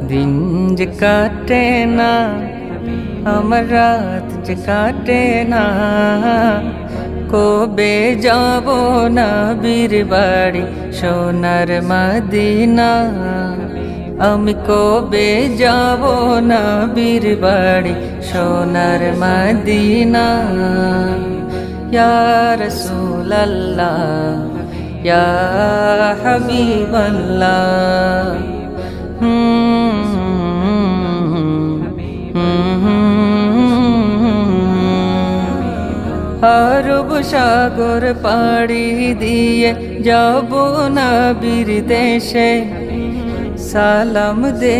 দিন যে কাটে না আমার রাত যে কাটে না, কবে যাব নবীর বাড়ি সোনার মদিনা। আমি কবে যাব নবীর বাড়ি সোনার মদিনা। ইয়া রাসূলুল্লাহ ইয়া হাবিবাল্লাহ। আরব সাগর পাড়ি দিয়ে যাব নবীর দেশে, সালাম দে